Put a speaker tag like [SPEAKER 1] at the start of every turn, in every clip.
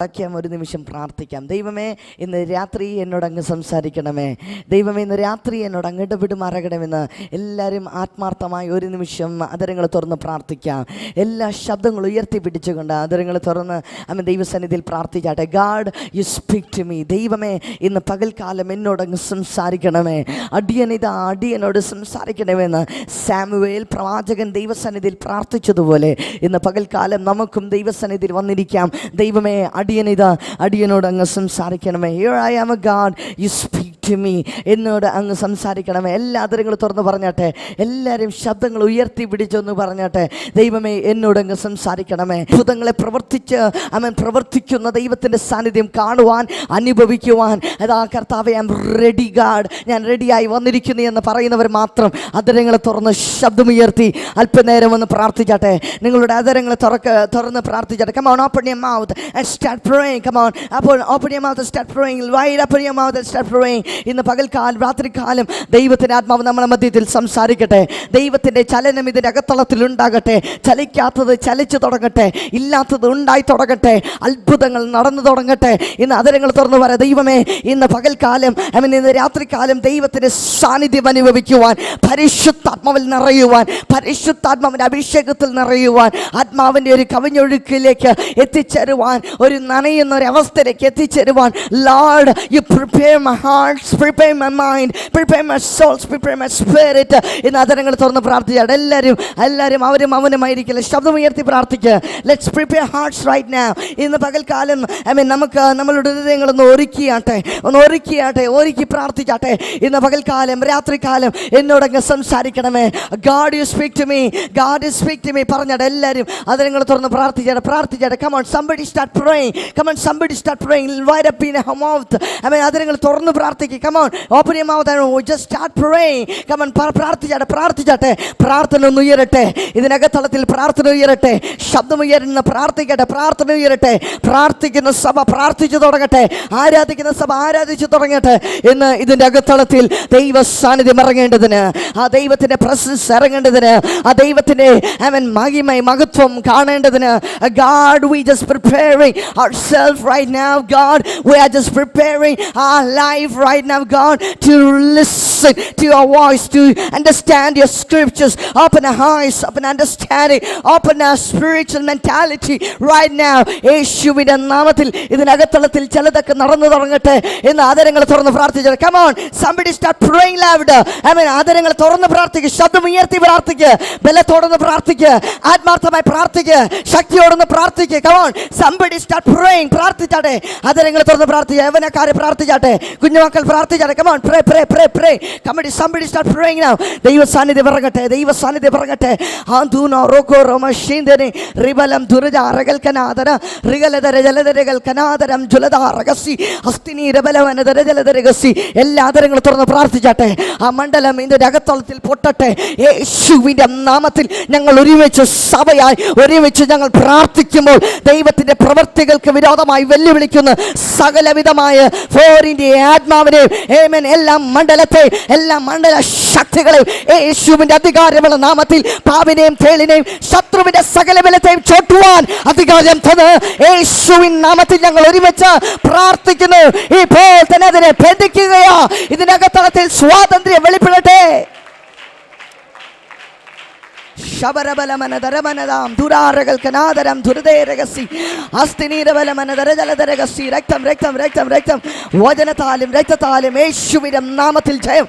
[SPEAKER 1] ഒരു നിമിഷം പ്രാർത്ഥിക്കാം. ദൈവമേ, ഇന്ന് രാത്രി എന്നോടങ്ങ് സംസാരിക്കണമേ. ദൈവമേ, ഇന്ന് രാത്രി എന്നോട് അങ്ങ് ഇടപെടുമാറാകണമെന്ന് എല്ലാവരും ആത്മാർത്ഥമായി ഒരു നിമിഷം അതരങ്ങൾ തുറന്ന് പ്രാർത്ഥിക്കാം. എല്ലാ ശബ്ദങ്ങളും ഉയർത്തിപ്പിടിച്ചുകൊണ്ട് അതരങ്ങൾ തുറന്ന് അമ്മ ദൈവസന്നിധിയിൽ പ്രാർത്ഥിച്ചാട്ടെ. God, you speak to me. ദൈവമേ, ഇന്ന് പകൽക്കാലം എന്നോടങ്ങ് സംസാരിക്കണമേ. അടിയനോട് സംസാരിക്കണമെന്ന് സാമുവേൽ പ്രവാചകൻ ദൈവസന്നിധിയിൽ പ്രാർത്ഥിച്ചതുപോലെ ഇന്ന് പകൽക്കാലം നമുക്കും ദൈവസന്നിധിയിൽ വന്നിരിക്കാം. ദൈവമേ, അടിയനോട് അങ്ങ് സംസാരിക്കണമേ. Here I am, God, you speak to me. എന്നോട് അങ്ങ് സംസാരിക്കണമേ. എല്ലാ അതിരങ്ങളും തുറന്ന് പറഞ്ഞാട്ടെ. എല്ലാവരും ശബ്ദങ്ങൾ ഉയർത്തി പിടിച്ചൊന്ന് പറഞ്ഞാട്ടെ. ദൈവമേ, എന്നോട് അങ്ങ് സംസാരിക്കണമേ. അത്ഭുതങ്ങളെ പ്രവർത്തിക്കുന്ന ദൈവത്തിൻ്റെ സാന്നിധ്യം കാണുവാൻ, അനുഭവിക്കുവാൻ അതാ കർത്താവേ, ഐ ആം റെഡി ഗാഡ്, ഞാൻ റെഡിയായി വന്നിരിക്കുന്നു എന്ന് പറയുന്നവർ മാത്രം അതിരങ്ങളെ തുറന്ന് ശബ്ദമുയർത്തി അല്പനേരം ഒന്ന് പ്രാർത്ഥിച്ചാട്ടെ. നിങ്ങളുടെ അതിരങ്ങളെ തുറന്ന് പ്രാർത്ഥിച്ചാട്ടെ. Come on, open your mouth and start praying. Come on, open your mouth and start praying. Wide open your mouth and start praying. ഇന്ന് പകൽക്കാലം രാത്രികാലം ദൈവത്തിൻ്റെ ആത്മാവ് നമ്മുടെ മധ്യത്തിൽ സംസാരിക്കട്ടെ. ദൈവത്തിൻ്റെ ചലനം ഇതിൻ്റെ അകത്തളത്തിൽ ഉണ്ടാകട്ടെ. ചലിക്കാത്തത് ചലിച്ചു തുടങ്ങട്ടെ, ഇല്ലാത്തത് ഉണ്ടായി തുടങ്ങട്ടെ, അത്ഭുതങ്ങൾ നടന്നു തുടങ്ങട്ടെ. ഇന്ന് അതിരങ്ങൾ തുറന്നു പറയാം. ദൈവമേ, ഇന്ന് പകൽക്കാലം ഇന്ന് രാത്രികാലം ദൈവത്തിൻ്റെ സാന്നിധ്യം അനുഭവിക്കുവാൻ, പരിശുദ്ധാത്മാവിൽ നിറയുവാൻ, പരിശുദ്ധാത്മാവിൻ്റെ അഭിഷേകത്തിൽ നിറയുവാൻ, ആത്മാവിൻ്റെ ഒരു കവിഞ്ഞൊഴുക്കിലേക്ക് എത്തിച്ചേരുവാൻ, ഒരു നനയുന്ന ഒരു അവസ്ഥയിലേക്ക് എത്തിച്ചേരുവാൻ. Lord, you prepare my heart, prepare my mind, prepare my soul, prepare my spirit. ഇന്ന് അതിരങ്ങൾ തുറന്ന് പ്രാർത്ഥിച്ചാൽ എല്ലാവരും അവനുമായിരിക്കില്ല. ശബ്ദം ഉയർത്തി പ്രാർത്ഥിക്കുക. Let's prepare hearts right now. ഇന്ന് പകൽക്കാലം നമുക്ക് നമ്മളുടെ ഹൃദയങ്ങളൊന്ന് ഒരുക്കി പ്രാർത്ഥിച്ചാട്ടെ. ഇന്ന് പകൽക്കാലം രാത്രികാലം എന്നോടങ്ങ് സംസാരിക്കണമേ. God, you speak to me. God, you speak to me. പറഞ്ഞാട്ടെ. എല്ലാവരും അതിരങ്ങൾ തുറന്ന് പ്രാർത്ഥിച്ചാട്ടെ. Come on, somebody start praying. Come on, somebody start praying. Wide up in your mouth. അതിരങ്ങൾ തുറന്ന് പ്രാർത്ഥിക്കുക. Come on, open your mouth and just start praying. Come on, പ്രാർത്ഥിച്ചാട്ടെ. പ്രാർത്ഥന ഒന്ന് ഉയരട്ടെ. ഇതിനകത്തളത്തിൽ പ്രാർത്ഥന ഉയരട്ടെ. ശബ്ദം ഉയരുന്ന പ്രാർത്ഥിക്കട്ടെ. പ്രാർത്ഥന ഉയരട്ടെ. പ്രാർത്ഥിക്കുന്ന സഭ പ്രാർത്ഥിച്ചു തുടങ്ങട്ടെ. ആരാധിക്കുന്ന സഭ ആരാധിച്ചു തുടങ്ങട്ടെ. ഇന്ന് ഇതിൻ്റെ അകത്തളത്തിൽ ദൈവ സാന്നിധ്യം ഇറങ്ങേണ്ടതിന്, ആ ദൈവത്തിൻ്റെ പ്രസൻസ് ഇറങ്ങേണ്ടതിന്, ആ ദൈവത്തിൻ്റെ മഹത്വം കാണേണ്ടതിന്, God, we just preparing ourselves right now, God. We are just preparing our life right now, God, to listen to your voice, to understand your scriptures. Open our eyes, open understanding, open our spiritual mentality right now. യേശുവിന്റെ നാമത്തിൽ ഇതിനകത്തളത്തിൽ ചിലതൊക്കെ നടന്നു തുടങ്ങട്ടെ എന്ന് ആദരങ്ങൾ തുറന്ന് പ്രാർത്ഥിച്ചു. Come on, somebody start praying louder. ആദരങ്ങൾ തുറന്ന് പ്രാർത്ഥിക്കുക. ശബ്ദം ഉയർത്തി പ്രാർത്ഥിക്കുക. ബലത്തോടൊന്ന് പ്രാർത്ഥിക്കുക. ആത്മാർത്ഥമായി പ്രാർത്ഥിക്കുക. ശക്തിയോടൊന്ന് പ്രാർത്ഥിക്കുക. Come on, somebody start praying. പ്രാർത്ഥിച്ചാട്ടെ. ആദരങ്ങൾ തുറന്ന് പ്രാർത്ഥിക്കുക. യവനക്കാരെ പ്രാർത്ഥിച്ചാട്ടെ. കുഞ്ഞുമക്കൾ പ്രാർത്ഥിച്ചാട്ടെ. Come on, pray. Somebody start praying now. ദൈവ സാന്നിധ്യം ഇറങ്ങട്ടെ. ആന്തൂനോ റോക്കോ റോമശീന്ദനെ റിബലം ദുരജ അറകൽ കനാദര റിഗലദര ജലദരകൾ കനാദരം ജുലദ റഗസി ഹസ്തിനി രബലവന ദരജലദരഗസി. എല്ലാ ആദരങ്ങളും തുറന്ന് പ്രാർത്ഥിച്ചാട്ടെ. ആ മണ്ഡലം ഇതിന്റെ അകത്തളത്തിൽ പൊട്ടട്ടെ. യേശുവിന്റെ നാമത്തിൽ ഞങ്ങൾ ഒരുമിച്ച് സഭയായി ഒരുമിച്ച് ഞങ്ങൾ പ്രാർത്ഥിക്കുമ്പോൾ ദൈവത്തിന്റെ പ്രവൃത്തികൾക്ക് വിരോധമായി വെല്ലുവിളിക്കുന്ന സകലവിധമായ ഫോറിന്റെ ആത്മാവിനെയും എല്ലാ മണ്ഡല ശക്തികളെയും യേശുവിന്റെ അധികാരമുള്ള നാമത്തിൽ പാവിനെയും തേളിനെയും ശത്രുവിന്റെ സകല ബലത്തെയും ചോട്ടുവാൻ അധികാരം തന്ന് യേശുവിൻ നാമത്തിൽ ഞങ്ങൾ ഒരുമിച്ച് പ്രാർത്ഥിക്കുന്നു. ഇപ്പോൾ തന്നെ അതിനെ ബന്ധിക്കുകയാ. ഇതിനകത്തളത്തിൽ സ്വാതന്ത്ര്യം വെളിപ്പെടട്ടെ. ശബരബലമനദരമനദാം ദുരാരകൾ കനാദരം ദുരദേരഗസി അസ്തിനീരബലമനദരജലദരഗസി. രക്തം വചനത്താലും രക്തത്താലും യേശുവിന്റെ നാമത്തിൽ ജയം.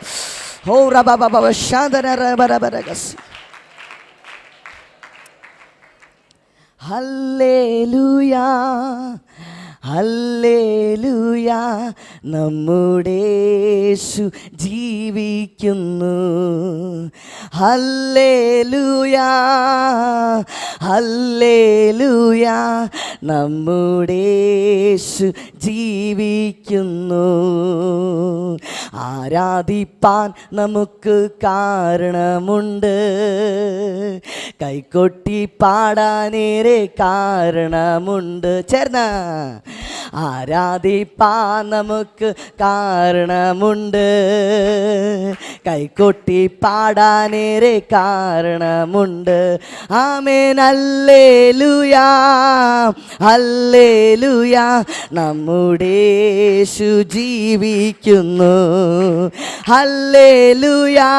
[SPEAKER 1] ഓ റബബബ ശാന്തനരബരബരഗസി. ഹല്ലേലൂയാ ഹല്ലേലൂയ, നമ്മുടെ യേശു ജീവിക്കുന്നു. ഹല്ലേലൂയ ഹല്ലേലൂയ, നമ്മുടെ യേശു ജീവിക്കുന്നു. ആരാധിപ്പാൻ നമുക്ക് കാരണമുണ്ട്, കൈകൊട്ടി പാടാനേറെ കാരണമുണ്ട്. ചേർന്ന ആരാധിപ്പാൻ നമുക്ക് കാരണമുണ്ട്, കൈകൊട്ടി പാടാനേറെ കാരണമുണ്ട്. ആമേൻ ഹല്ലേലൂയാ ഹല്ലേലൂയാ, നമ്മുടെ യേശു ജീവിക്കുന്നു. ഹല്ലേലൂയാ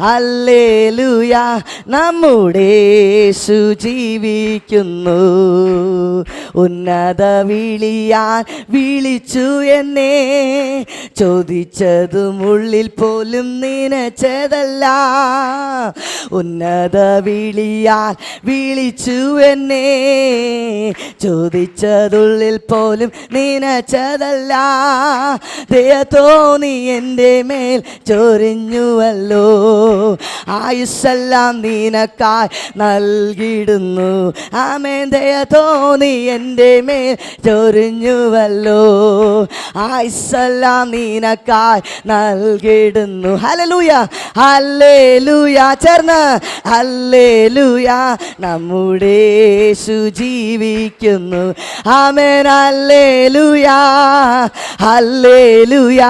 [SPEAKER 1] ഹല്ലേലൂയാ, നമ്മുടെ യേശു ജീവിക്കുന്നു. ഉന്നത വിളിയാൽ വിളിച്ചു എന്നെ, ചോദിച്ചതും ഉള്ളിൽ പോലും നനച്ചതല്ല. ഉന്നത വിളിയാൽ വിളിച്ചു എന്നെ, ചോദിച്ചതുള്ളിൽ പോലും നനച്ചതല്ല. ദയ തോന്നി എൻ്റെ മേൽ ചൊരിഞ്ഞുവല്ലോ, ആയുസ്സെല്ലാം നിനക്കായി നൽകിടുന്നു. ആമേൻ. ദയ തോന്നി എൻ്റെ മേൽ ചൊരിഞ്ഞുവല്ലോ, ആയുസ്സെല്ലാം നിനക്കായി നൽകിടുന്നു. ഹല്ലേലൂയ ഹല്ലേലൂയ, ചേർന്ന് ഹല്ലേലൂയ, നമ്മുടെ യേശു ജീവിക്കുന്നു. ആമേൻ ഹല്ലേലൂയ ഹല്ലേലൂയ,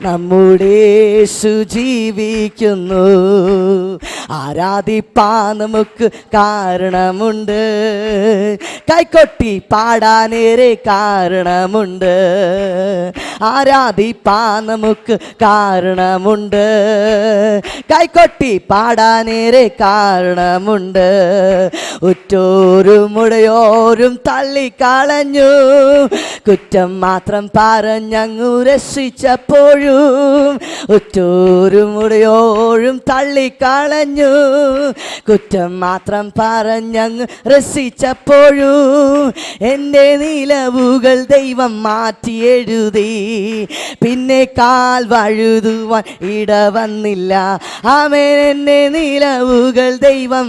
[SPEAKER 1] നമ്മുടെ യേശു ജീവിക്കുന്നു. ആരാധിപ്പാൻ നമുക്ക് കാരണമുണ്ട്, കൈകൊട്ടി പാടാനേറെ കാരണമുണ്ട്. ആരാധിപ്പാൻ നമുക്ക് കാരണമുണ്ട്, കൈകൊട്ടി പാടാനേറെ കാരണമുണ്ട്. ഉറ്റോരും ഉടയോരും തള്ളിക്കളഞ്ഞു, കുറ്റം മാത്രം പറഞ്ഞങ്ങു രക്ഷിച്ചപ്പോഴും. ഉറ്റോരും ഉടയോരും തള്ളിക്കളഞ്ഞു, കുറ്റം മാത്രം പറഞ്ഞങ്ങ് രക്ഷിച്ചപ്പോഴും. എൻ്റെ നിലവുകൾ ദൈവം മാറ്റി എഴുതി, പിന്നെ കാൽ വഴുതുവാൻ ഇടവന്നില്ല. ആമേൻ. എൻ്റെ നിലവുകൾ ദൈവം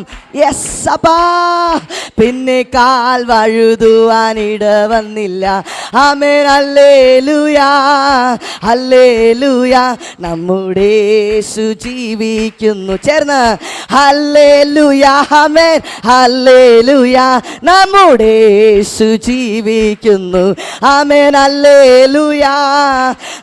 [SPEAKER 1] പിന്നെ കാൽ വഴുതുവാൻ ഇടവന്നില്ല. ആമേൻ ഹല്ലേലൂയാ ഹല്ലേലൂയാ, നമ്മുടെ യേശു ജീവിക്കുന്നു. ചേർന്ന് ഹല്ലേലൂയാ ആമേൻ ഹല്ലേലൂയാ, നമ്മുടെ യേശു ജീവിക്കുന്നു. ആമേൻ ഹല്ലേലൂയാ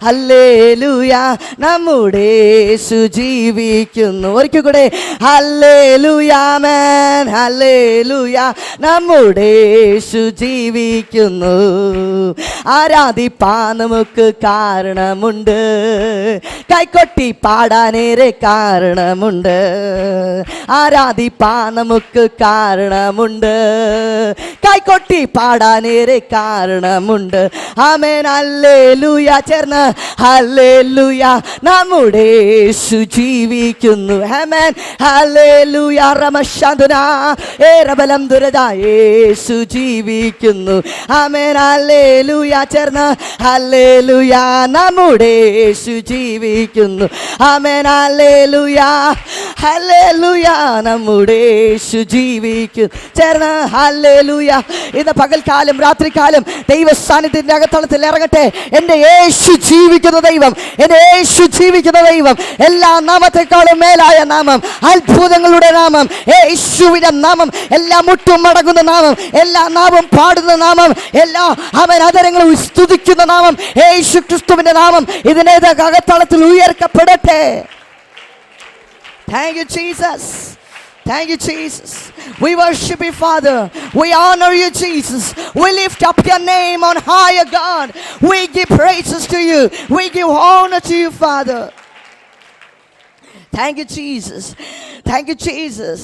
[SPEAKER 1] ഹല്ലേലൂയാ, നമ്മുടെ യേശു ജീവിക്കുന്നു. ഒരിക്കൽ കൂടെ ഹല്ലേലൂയാ ആമേൻ ഹല്ലേലൂയാ, നമ്മുടെ യേശു ജീവിക്കുന്നു. ആരാധിപ്പാൻ നമുക്ക് കാരണമുണ്ട്, കൈകൊട്ടി പാടാനേറെ കാരണമുണ്ട്. ആരാധിപ്പാൻ നമുക്ക് കാരണമുണ്ട്, കൈകൊട്ടി പാടാനേറെ കാരണമുണ്ട്. ആമേൻ ഹല്ലേലൂയ, ചേർന്ന് ഹല്ലേലൂയ, നമ്മുടെ യേശു ജീവിക്കുന്നു. ആമേൻ ഹല്ലേലൂയ റമശാന്തുനാ ഏറബലം ദുരദ, യേശു ജീവിക്കുന്നു. ആമേൻ ഹല്ലേലൂയ, ചേർന്ന് ഹല്ലേലൂയ, നമ്മുടെ യേശു ജീവിക്കുന്നു. ആമേൻ ഹല്ലേലൂയ ഹല്ലേലൂയ, നമ്മുടെ യേശു ജീവിക്കുന്നു. ചേർന്ന് ഹല്ലേലൂയ. ഇന്ന് പകൽക്കാലം രാത്രികാലം ദൈവ സാന്നിധ്യത്തിന്റെ അകത്തളത്തിൽ ഇറങ്ങട്ടെ. എൻ്റെ യേശു ജീവിക്കുന്ന ദൈവം, എൻ്റെ യേശു ജീവിക്കുന്ന ദൈവം, എല്ലാ നാമത്തെക്കാളും മേലായ നാമം, അത്ഭുതങ്ങളുടെ നാമം, യേശുവിന്റെ നാമം, എല്ലാ മുട്ടും മടങ്ങുന്ന നാമം, എല്ലാ നാമം പാടുന്ന നാമം, എല്ലാ അവൻ അതരങ്ങളും സ്തുതിക്കുന്ന നാമം, യേശു ക്രിസ്തുവിന്റെ നാമം ഇതിന്റെ അകത്തളത്തിൽ ഉയർത്തപ്പെടട്ടെ. Thank you, Jesus. Thank you, Jesus. We worship you, Father. We honor you, Jesus. We lift up your name on high, God. We give praises to you. We give honor to you, Father. Thank you, Jesus. Thank you, Jesus.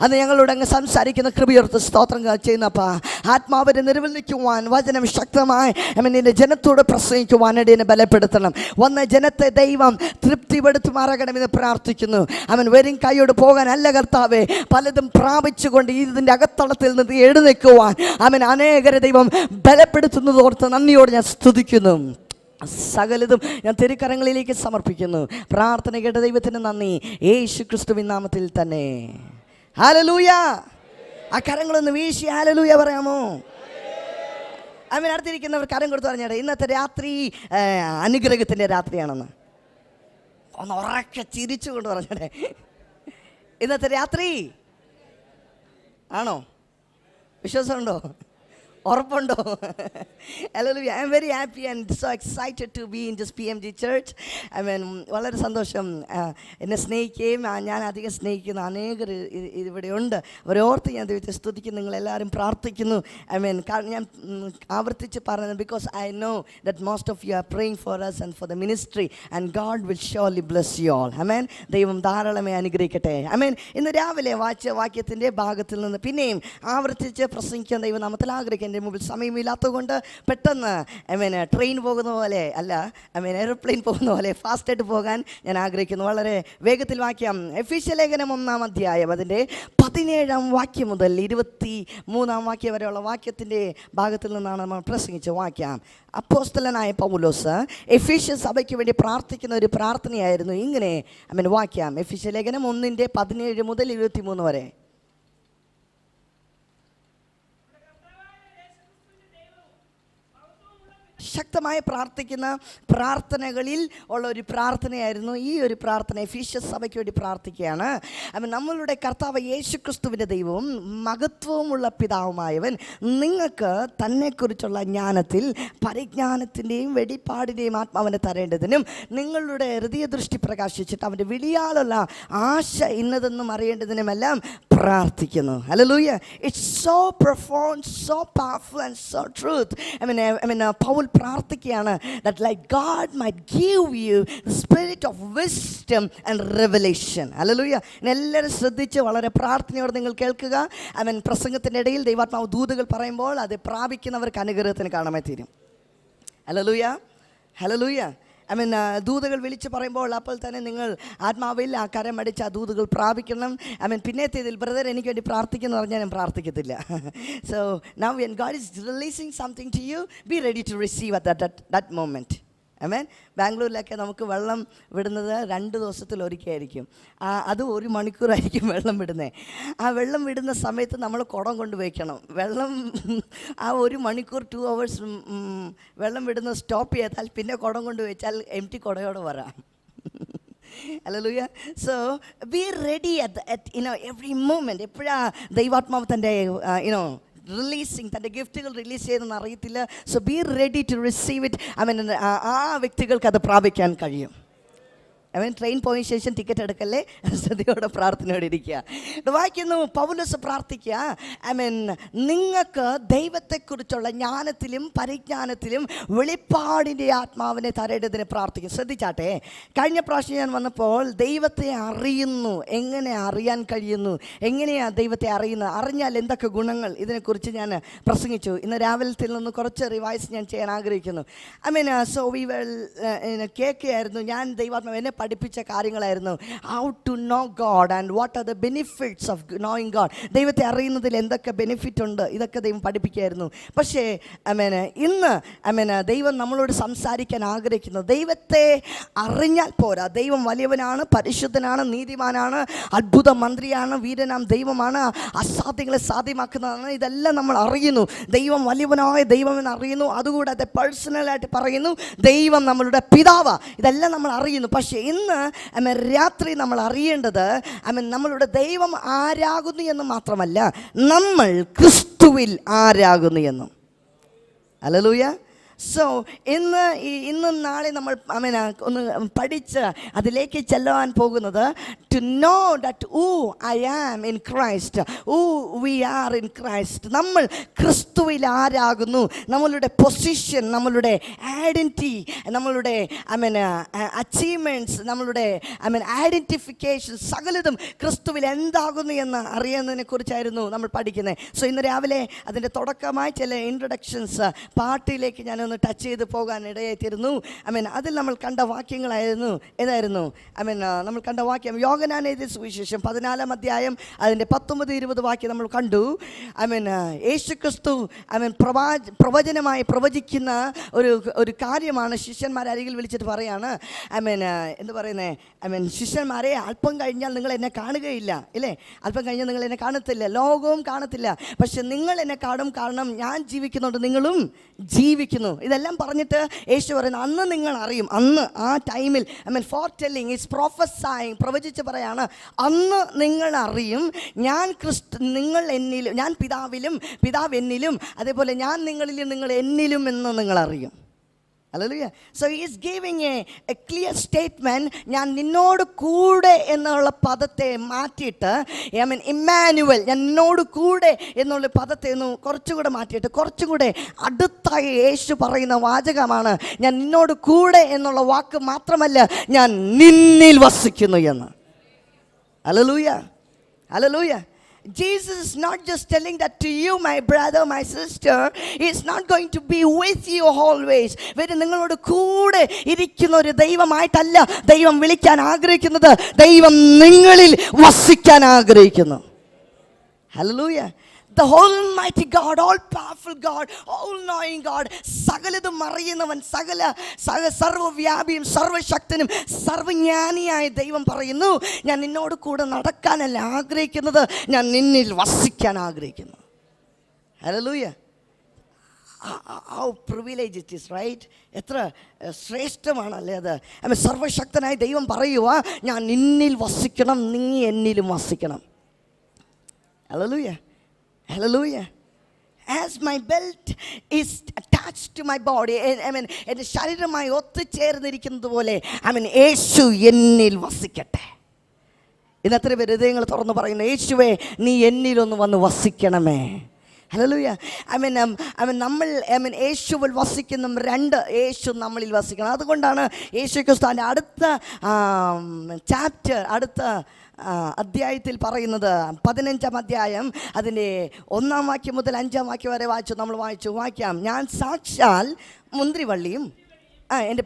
[SPEAKER 1] അന്ന് ഞങ്ങളോട് അങ്ങ് സംസാരിക്കുന്ന കൃപയോർത്ത് സ്തോത്രം ചെയ്യുന്നപ്പാ. ആത്മാവിനെ നിലവിളിക്കുവാൻ വചനം ശക്തമായി നിന്റെ ജനത്തോട് പ്രസംഗിക്കുവാൻ എന്നെ ബലപ്പെടുത്തണം. വന്ന ജനത്തെ ദൈവം തൃപ്തിപ്പെടുത്തുമാറാകണമെന്ന് പ്രാർത്ഥിക്കുന്നു. അവൻ വരും കൈയോട് പോകാനല്ല കർത്താവേ, പലതും പ്രാപിച്ചുകൊണ്ട് ഇതിൻ്റെ അകത്തളത്തിൽ നിന്ന് എഴുന്നേൽക്കുവാൻ അവൻ അനേകരെ ദൈവം ബലപ്പെടുത്തുന്നതോർത്ത് നന്ദിയോട് ഞാൻ സ്തുതിക്കുന്നു. സകലതും ഞാൻ തിരുക്കരങ്ങളിലേക്ക് സമർപ്പിക്കുന്നു. പ്രാർത്ഥന കേട്ട ദൈവത്തിന് നന്ദി, യേശു ക്രിസ്തുവിൻ നാമത്തിൽ തന്നെ. ഹല്ലേലൂയ. ആ കരങ്ങളൊന്ന് വീശി ഹല്ലേലൂയ പറയാമോ? അവൻ അടുത്തിരിക്കുന്നവർ കരം കൊടുത്ത് പറഞ്ഞേട്ടെ, ഇന്നത്തെ രാത്രി അനുഗ്രഹത്തിൻ്റെ രാത്രിയാണെന്ന് ഒന്ന് ഉറക്കെ ചിരിച്ചുകൊണ്ട് പറഞ്ഞേട്ടെ. ഇന്നത്തെ രാത്രി ആണോ? വിശ്വാസമുണ്ടോ? ഉറപ്പുണ്ടോ? Hallelujah. I am very happy and so excited to be in this PMG church. I mean, വളരെ സന്തോഷം. എന്നെ സ്നേഹിക്കുകയും ഞാൻ അധികം സ്നേഹിക്കുന്ന അനേകർ ഇവിടെയുണ്ട്. അവരോർത്ത് ഞാൻ ദൈവത്തെ സ്തുതിക്കുന്നു. നിങ്ങളെല്ലാവരും പ്രാർത്ഥിക്കുന്നു. I mean, ഞാൻ ആവർത്തിച്ച് പറയുന്നത് because I know that most of you are praying for us and for the ministry and God will surely bless you all. Amen. ദൈവം ധാരാളമായി അനുഗ്രഹിക്കട്ടെ. I mean, ഇന്ന് രാവിലെ വാക്യത്തിൻ്റെ ഭാഗത്തിൽ നിന്ന് പിന്നെയും ആവർത്തിച്ച് പ്രസംഗിക്കാൻ ദൈവം നാമത്തിൽ ആഗ്രഹിക്കുന്നു. എൻ്റെ മുമ്പിൽ സമയമില്ലാത്തത് കൊണ്ട് പെട്ടെന്ന് ട്രെയിൻ പോകുന്ന പോലെ അല്ല, എയർപ്ലെയിൻ പോകുന്ന പോലെ ഫാസ്റ്റായിട്ട് പോകാൻ ഞാൻ ആഗ്രഹിക്കുന്നു. വളരെ വേഗത്തിൽ വാക്യം. എഫീസ്യ ലേഖനം 1-ാം അധ്യായം അതിൻ്റെ 17-ാം വാക്യം മുതൽ 23-ാം വാക്യം വരെയുള്ള വാക്യത്തിൻ്റെ ഭാഗത്തിൽ നിന്നാണ് നമ്മൾ പ്രസംഗിച്ച വാക്യം. അപ്പോസ്തലനായ പൗലോസ് എഫീസ്യ സഭയ്ക്ക് വേണ്ടി പ്രാർത്ഥിക്കുന്ന ഒരു പ്രാർത്ഥനയായിരുന്നു ഇങ്ങനെ. വാക്യം എഫീസ്യ ലേഖനം 1:17 മുതൽ 23 വരെ. ശക്തമായി പ്രാർത്ഥിക്കുന്ന പ്രാർത്ഥനകളിൽ ഉള്ള ഒരു പ്രാർത്ഥനയായിരുന്നു ഈ ഒരു പ്രാർത്ഥന. എഫീസ്യ സഭയ്ക്ക് വേണ്ടി പ്രാർത്ഥിക്കുകയാണ്. നമ്മളുടെ കർത്താവ് യേശുക്രിസ്തുവിൻ്റെ ദൈവവും മഹത്വവുമുള്ള പിതാവുമായവൻ നിങ്ങൾക്ക് തന്നെക്കുറിച്ചുള്ള ജ്ഞാനത്തിൽ പരിജ്ഞാനത്തിൻ്റെയും വെളിപ്പാടിൻ്റെയും ആത്മാവിനെ തരേണ്ടതിനും നിങ്ങളുടെ ഹൃദയദൃഷ്ടി പ്രകാശിച്ചിട്ട് അവൻ്റെ വിളിയാലുള്ള ആശ ഇന്നതെന്നും അറിയേണ്ടതിനുമെല്ലാം പ്രാർത്ഥിക്കുന്നു. Hallelujah. It's so profound, so powerful and so truth. Paul പ്രാർത്ഥിക്കുകയാണ് that like God might give you the spirit of wisdom and revelation. Hallelujah. എല്ലാവരും ശ്രദ്ധിച്ച് വളരെ പ്രാർത്ഥനയോടെ നിങ്ങൾ കേൾക്കുക. പ്രസംഗത്തിൻ്റെ ഇടയിൽ ദൈവാത്മാവ് ദൂതുകൾ പറയുമ്പോൾ അത് പ്രാപിക്കുന്നവർക്ക് അനുഗ്രഹത്തിന് കാണാൻ തീരും. Hallelujah, hallelujah. ദൂതുകൾ വിളിച്ച് പറയുമ്പോൾ അപ്പോൾ തന്നെ നിങ്ങൾ ആത്മാവിൽ ആ കരമടിച്ച് ആ ദൂതുകൾ പ്രാപിക്കണം. പിന്നത്തേതിൽ ബ്രദർ എനിക്ക് വേണ്ടി പ്രാർത്ഥിക്കുന്നു പറഞ്ഞാൽ ഞാൻ പ്രാർത്ഥിക്കത്തില്ല. So now when God is releasing something to you, be ready to receive at that moment. ബാംഗ്ലൂരിലൊക്കെ നമുക്ക് വെള്ളം വിടുന്നത് 2 ദിവസത്തിൽ ഒരിക്കലായിരിക്കും. അത് 1 മണിക്കൂറായിരിക്കും വെള്ളം വിടുന്നത്. ആ വെള്ളം വിടുന്ന സമയത്ത് നമ്മൾ കുടം കൊണ്ട് വയ്ക്കണം. വെള്ളം ആ 1 മണിക്കൂർ 2 hours വെള്ളം വിടുന്നത് സ്റ്റോപ്പ് ചെയ്താൽ പിന്നെ കുടം കൊണ്ട് വെച്ചാൽ എംറ്റി കുടയോടെ വരാം. Hallelujah. So be ready at every moment. എപ്പോഴാ ദൈവാത്മാവ് തൻ്റെ റിലീസിങ് തൻ്റെ ഗിഫ്റ്റുകൾ റിലീസ് ചെയ്തെന്ന് അറിയത്തില്ല. So be ready to receive it. ആ വ്യക്തികൾക്ക് അത് പ്രാപിക്കാൻ കഴിയും. ട്രെയിൻ പോയതിനു ശേഷം ടിക്കറ്റ് എടുക്കല്ലേ, ശ്രദ്ധയോടെ പ്രാർത്ഥനയോടെ ഇരിക്കുക. വായിക്കുന്നു, പൗലോസ് പ്രാർത്ഥിക്കുക, നിങ്ങൾക്ക് ദൈവത്തെക്കുറിച്ചുള്ള ജ്ഞാനത്തിലും പരിജ്ഞാനത്തിലും വെളിപ്പാടിൻ്റെ ആത്മാവിനെ തരേണ്ടതിന് പ്രാർത്ഥിക്കും. ശ്രദ്ധിച്ചാട്ടെ, കഴിഞ്ഞ പ്രാവശ്യം ഞാൻ വന്നപ്പോൾ ദൈവത്തെ അറിയുന്നു, എങ്ങനെ അറിയാൻ കഴിയുന്നു, എങ്ങനെയാണ് ദൈവത്തെ അറിയുന്നത്, അറിഞ്ഞാൽ എന്തൊക്കെ ഗുണങ്ങൾ, ഇതിനെക്കുറിച്ച് ഞാൻ പ്രസംഗിച്ചു. ഇന്ന് രാവിലത്തിൽ നിന്ന് കുറച്ച് റിവൈസ് ഞാൻ ചെയ്യാൻ ആഗ്രഹിക്കുന്നു. സോ വി വെൽ കേൾക്കുകയായിരുന്നു. ഞാൻ ദൈവാത്മാവ് എന്നെ പഠിപ്പിച്ച കാര്യങ്ങളായിരുന്നു. How to know God and what are the benefits of knowing God. ദൈവത്തെ അറിയുന്നതിൽ എന്തൊക്കെ ബെനിഫിറ്റ് ഉണ്ട്, ഇതൊക്കെ ദൈവം പഠിപ്പിക്കുകയായിരുന്നു. പക്ഷേ ഇന്ന് ദൈവം നമ്മളോട് സംസാരിക്കാൻ ആഗ്രഹിക്കുന്നു. ദൈവത്തെ അറിഞ്ഞാൽ പോരാ. ദൈവം വലിയവനാണ്, പരിശുദ്ധനാണ്, നീതിമാനാണ്, അത്ഭുത മന്ത്രിയാണ്, വീരനാം ദൈവമാണ്, അസാധ്യങ്ങളെ സാധ്യമാക്കുന്നതാണ്. ഇതെല്ലാം നമ്മൾ അറിയുന്നു. ദൈവം വലിയവനായ ദൈവമെന്ന് അറിയുന്നു. അതുകൂടാതെ പേഴ്സണലായിട്ട് പറയുന്നു, ദൈവം നമ്മളുടെ പിതാവാ. ഇതെല്ലാം നമ്മൾ അറിയുന്നു. പക്ഷേ ഇന്ന് രാത്രി നമ്മൾ അറിയേണ്ടത് നമ്മളുടെ ദൈവം ആരാകുന്നു എന്ന് മാത്രമല്ല, നമ്മൾ ക്രിസ്തുവിൽ ആരാകുന്നു എന്നും. ഹല്ലേലൂയ. സോ ഇന്നും നാളെ നമ്മൾ ഒന്ന് പഠിച്ച് അതിലേക്ക് ചെല്ലാൻ പോകുന്നത് to know that who I am in Christ, who we are in Christ. നമ്മൾ ക്രിസ്തുവിൽ ആരാകുന്നു, നമ്മളുടെ പൊസിഷൻ, നമ്മളുടെ ഐഡൻറ്റിറ്റി, നമ്മളുടെ അച്ചീവ്മെൻറ്റ്സ്, നമ്മളുടെ ഐഡൻറ്റിഫിക്കേഷൻ, സകലതും ക്രിസ്തുവിൽ എന്താകുന്നു എന്ന് അറിയുന്നതിനെ കുറിച്ചായിരുന്നു നമ്മൾ പഠിക്കുന്നത്. സോ ഇന്ന് രാവിലെ അതിൻ്റെ തുടക്കമായി ചില ഇൻട്രൊഡക്ഷൻസ് പാട്ടിലേക്ക് ഞാൻ ടച്ച് ചെയ്ത് പോകാൻ ഇടയായിത്തീരുന്നു. അതിൽ നമ്മൾ കണ്ട വാക്യങ്ങളായിരുന്നു. ഏതായിരുന്നു നമ്മൾ കണ്ട വാക്യം? യോഹന്നാൻ എഴുതിയ സുവിശേഷം 14-ാം അധ്യായം അതിൻ്റെ 19-20 വാക്യം നമ്മൾ കണ്ടു. യേശുക്രിസ്തു പ്രവചനമായി പ്രവചിക്കുന്ന ഒരു കാര്യമാണ്. ശിഷ്യന്മാരെ അരികിൽ വിളിച്ചിട്ട് പറയാണ്, എന്ത് പറയുന്നത്, ശിഷ്യന്മാരെ, അല്പം കഴിഞ്ഞാൽ നിങ്ങൾ എന്നെ കാണുകയില്ല, ഇല്ലേ? അല്പം കഴിഞ്ഞാൽ നിങ്ങൾ എന്നെ കാണത്തില്ല, ലോകവും കാണത്തില്ല, പക്ഷെ നിങ്ങൾ എന്നെ കാണും, കാരണം ഞാൻ ജീവിക്കുന്നുണ്ട്, നിങ്ങളും ജീവിക്കുന്നു. ഇതെല്ലാം പറഞ്ഞിട്ട് യേശു പറയുന്നത്, അന്ന് നിങ്ങൾ അറിയും. അന്ന് ആ ടൈമിൽ ഫോർ ടെല്ലിങ് ഈസ് പ്രൊഫസൈങ്, പ്രവചിച്ച് പറയാണ്, അന്ന് നിങ്ങൾ അറിയും നിങ്ങൾ എന്നിലും, ഞാൻ പിതാവിലും പിതാവ് എന്നിലും, അതേപോലെ ഞാൻ നിങ്ങളിലും നിങ്ങൾ എന്നിലും എന്ന് നിങ്ങൾ അറിയും. Hallelujah. So he is giving a clear statement. ഞാൻ നിന്നോട് കൂടെ എന്നുള്ള പദത്തെ മാറ്റിയിട്ട്, ഐ മീൻ ഇമ്മാനുവൽ, ഞാൻ നിന്നോട് കൂടെ എന്നുള്ള പദത്തെ ഒന്ന് കുറച്ചുകൂടെ മാറ്റിയിട്ട് കുറച്ചും കൂടെ അടുത്തായി യേശു പറയുന്ന വാചകമാണ്, ഞാൻ നിന്നോട് കൂടെ എന്നുള്ള വാക്ക് മാത്രമല്ല, ഞാൻ നിന്നിൽ വസിക്കുന്നു എന്ന്. Hallelujah. Hallelujah. Jesus is not just telling that to you, my brother, my sister. He is not going to be with you always. നിങ്ങളോട് കൂടെ ഇരിക്കുന്ന ഒരു ദൈവമായിട്ടല്ല ദൈവം വിളിക്കാൻ ആഗ്രഹിക്കുന്നത്. ദൈവം നിങ്ങളിൽ വസിക്കാൻ ആഗ്രഹിക്കുന്നു. Hallelujah. The Almighty God, all powerful God, all knowing God, സകലതും അറിയുന്നവൻ, സർവ്വവ്യാപിയും സർവശക്തനും സർവജ്ഞാനിയായ ദൈവം പറയുന്നു, ഞാൻ നിന്നോട് കൂടെ നടക്കാനല്ല ആഗ്രഹിക്കുന്നത്, ഞാൻ നിന്നിൽ വസിക്കാൻ ആഗ്രഹിക്കുന്നു. Hallelujah. How privileged it is, right? എത്ര ശ്രേഷ്ഠമാണല്ലേ അത്. സർവശക്തനായ ദൈവം പറയുക, ഞാൻ നിന്നിൽ വസിക്കണം, നീ എന്നിലും വസിക്കണം. Hallelujah. Hallelujah. As my belt is attached to my body, I mean എൻ്റെ ശരീരമായി ഒത്തുചേർന്നിരിക്കുന്നത് പോലെ, I mean യേശു എന്നിൽ വസിക്കട്ടെ. ഇന്നത്തെ ഹൃദയങ്ങൾ തുറന്ന് പറയുന്നു, യേശുവേ നീ എന്നിലൊന്ന് വന്ന് വസിക്കണമേ. ഹല്ലേലൂയ. നമ്മൾ യേശുവിൽ വസിക്കുന്ന രണ്ട്, യേശു നമ്മളിൽ വസിക്കണം. അതുകൊണ്ടാണ് യേശു ക്രിസ്തുവിൻ്റെ അടുത്ത ചാപ്റ്റർ, അടുത്ത അധ്യായത്തിൽ പറയുന്നത്, 15-ാം അധ്യായം അതിൻ്റെ 1-ാം വാക്യം മുതൽ 5-ാം വാക്യം വരെ നമ്മൾ വായിക്കാം. ഞാൻ സാക്ഷാൽ മുന്തിരിവള്ളിയും എൻ്റെ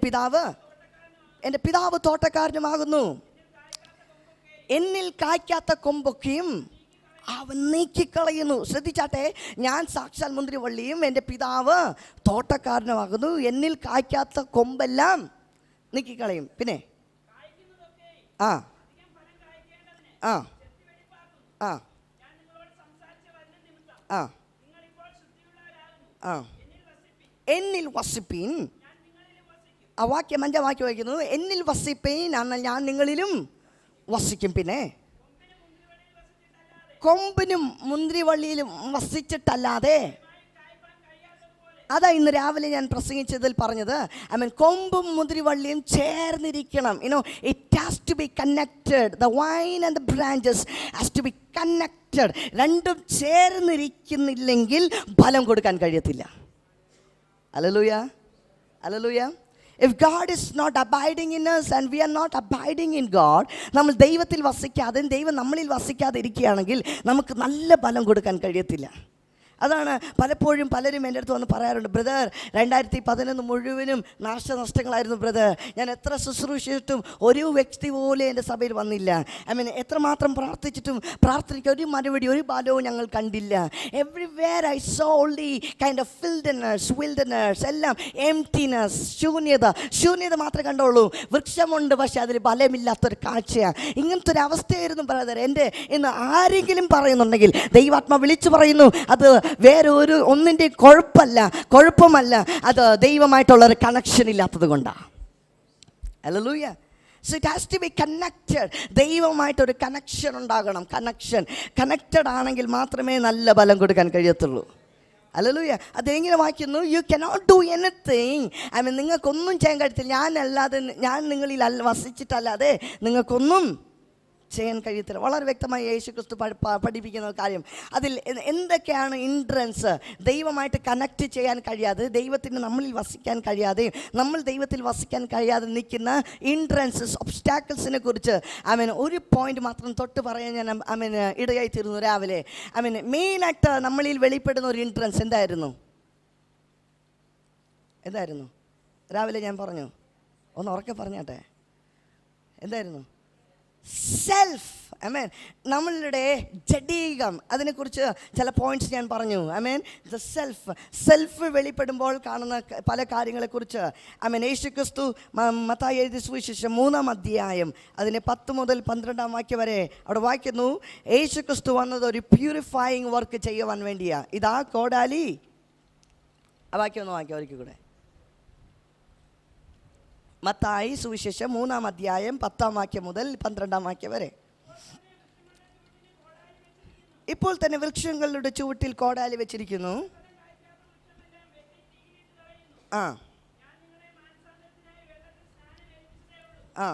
[SPEAKER 1] പിതാവ് തോട്ടക്കാരനുമാകുന്നു. എന്നിൽ കായ്ക്കാത്ത കൊമ്പൊക്കെയും അവൻ നീക്കിക്കളയുന്നു. ശ്രദ്ധിച്ചാട്ടെ, ഞാൻ സാക്ഷാൽ മുന്തിരിവള്ളിയും എൻ്റെ പിതാവ് തോട്ടക്കാരനുമാകുന്നു. എന്നിൽ കായ്ക്കാത്ത കൊമ്പെല്ലാം നീക്കിക്കളയും. പിന്നെ ആ ആ ആ ആ ആ എന്നിൽ വസിപ്പീൻ. ആ വാക്യം 5-ാം വാക്യം വായിക്കുന്നു, എന്നിൽ വസിപ്പീൻ എന്നാൽ ഞാൻ നിങ്ങളിലും വസിക്കും. പിന്നെ കൊമ്പിനും മുന്തിരിവള്ളിയിലും വസിച്ചിട്ടല്ലാതെ, അതാ ഇന്ന് രാവിലെ ഞാൻ പ്രസംഗിച്ചതിൽ പറഞ്ഞത്, കൊമ്പും മുന്തിരിവള്ളിയും ചേർന്നിരിക്കണം. It has to be connected. The vine and the branches has to be connected. രണ്ടും ചേർന്നിരിക്കുന്നില്ലെങ്കിൽ ഫലം കൊടുക്കാൻ കഴിയത്തില്ല. Hallelujah. Hallelujah. If God is not abiding in us and we are not abiding in God, നമ്മൾ ദൈവത്തിൽ വസിക്കാതെ, ദൈവം നമ്മളിൽ വസിക്കാതെ ഇരിക്കുകയാണെങ്കിൽ നമുക്ക് നല്ല ഫലം കൊടുക്കാൻ കഴിയത്തില്ല. അതാണ് പലപ്പോഴും പലരും എൻ്റെ അടുത്ത് വന്ന് പറയാറുണ്ട്, ബ്രദർ 2011 മുഴുവനും നാശനഷ്ടങ്ങളായിരുന്നു ബ്രദർ. ഞാൻ എത്ര ശുശ്രൂഷിച്ചിട്ടും ഒരു വ്യക്തി പോലും എൻ്റെ സഭയിൽ വന്നില്ല. എത്രമാത്രം പ്രാർത്ഥിച്ചിട്ടും പ്രാർത്ഥനയ്ക്ക് ഒരു മറുപടി, ഒരു ഫലവും ഞങ്ങൾ കണ്ടില്ല. Everywhere I so only kind of wilderness, എല്ലാം എംപ്റ്റിനെസ്, ശൂന്യത മാത്രമേ കണ്ടുള്ളൂ. വൃക്ഷമുണ്ട്, പക്ഷെ അതിൽ ഫലമില്ലാത്തൊരു കാഴ്ചയാണ്. ഇങ്ങനത്തെ ഒരു അവസ്ഥയായിരുന്നു ബ്രദർ. എൻ്റെ ഇന്ന് ആരെങ്കിലും പറയുന്നുണ്ടെങ്കിൽ ദൈവാത്മ വിളിച്ചു പറയുന്നു, അത് വേറെ ഒന്നിൻ്റെ കുഴപ്പമല്ല, അത് ദൈവമായിട്ടുള്ളൊരു കണക്ഷൻ ഇല്ലാത്തത് കൊണ്ടാണ്. Hallelujah. So it has to be connected. ദൈവമായിട്ടൊരു കണക്ഷൻ ഉണ്ടാകണം. കണക്റ്റഡ് ആണെങ്കിൽ മാത്രമേ നല്ല ഫലം കൊടുക്കാൻ കഴിയത്തുള്ളൂ. ഹല്ലേലൂയ. അതെങ്ങനെ വായിക്കുന്നു? You cannot do anything. നിങ്ങൾക്കൊന്നും ചെയ്യാൻ കഴിയത്തില്ല. ഞാൻ നിങ്ങളിൽ വസിച്ചിട്ടല്ലാതെ നിങ്ങൾക്കൊന്നും ചെയ്യാൻ കഴിയത്തില്ല. വളരെ വ്യക്തമായി യേശു ക്രിസ്തു പഠിപ്പിക്കുന്ന കാര്യം. അതിൽ എന്തൊക്കെയാണ് ഇൻട്രൻസ്? ദൈവമായിട്ട് കണക്റ്റ് ചെയ്യാൻ കഴിയാതെ, ദൈവത്തിന് നമ്മളിൽ വസിക്കാൻ കഴിയാതെ, നമ്മൾ ദൈവത്തിൽ വസിക്കാൻ കഴിയാതെ നിൽക്കുന്ന ഇൻട്രൻസസ്, ഒബ്സ്റ്റാക്കിൾസിനെ കുറിച്ച് ഒരു പോയിന്റ് മാത്രം തൊട്ട് പറയാൻ ഞാൻ ഇടയായി തീർന്നു രാവിലെ. മെയിനായിട്ട് നമ്മളിൽ വെളിപ്പെടുന്ന ഒരു ഇൻട്രൻസ് എന്തായിരുന്നു രാവിലെ ഞാൻ പറഞ്ഞു? ഒന്ന് ഉറക്കെ പറഞ്ഞാട്ടെ. എന്തായിരുന്നു? സെൽഫ്. നമ്മളുടെ ജഡീകം, അതിനെക്കുറിച്ച് ചില പോയിന്റ്സ് ഞാൻ പറഞ്ഞു. ദ സെൽഫ് വെളിപ്പെടുമ്പോൾ കാണുന്ന പല കാര്യങ്ങളെക്കുറിച്ച് യേശു ക്രിസ്തു മത്തായി എഴുതിയ സുവിശേഷം 3-ാം അധ്യായം അതിന് 10 മുതൽ 12-ാം വാക്യം വരെ അവിടെ വായിക്കുന്നു. യേശു ക്രിസ്തു വന്നത് ഒരു പ്യൂരിഫയിങ് വർക്ക് ചെയ്യുവാൻ വേണ്ടിയാ. ഇതാ കോടാലി. ആ വാക്യം ഒന്ന് വായിക്കാം ഒരിക്കൽ കൂടെ. മത്തായി സുവിശേഷം 3-ാം അധ്യായം 10-ാം വാക്യം മുതൽ 12-ാം വാക്യം വരെ. ഇപ്പോൾ തന്നെ വൃക്ഷങ്ങളുടെ ചുവട്ടിൽ കോടാലി വെച്ചിരിക്കുന്നു. ആ ആ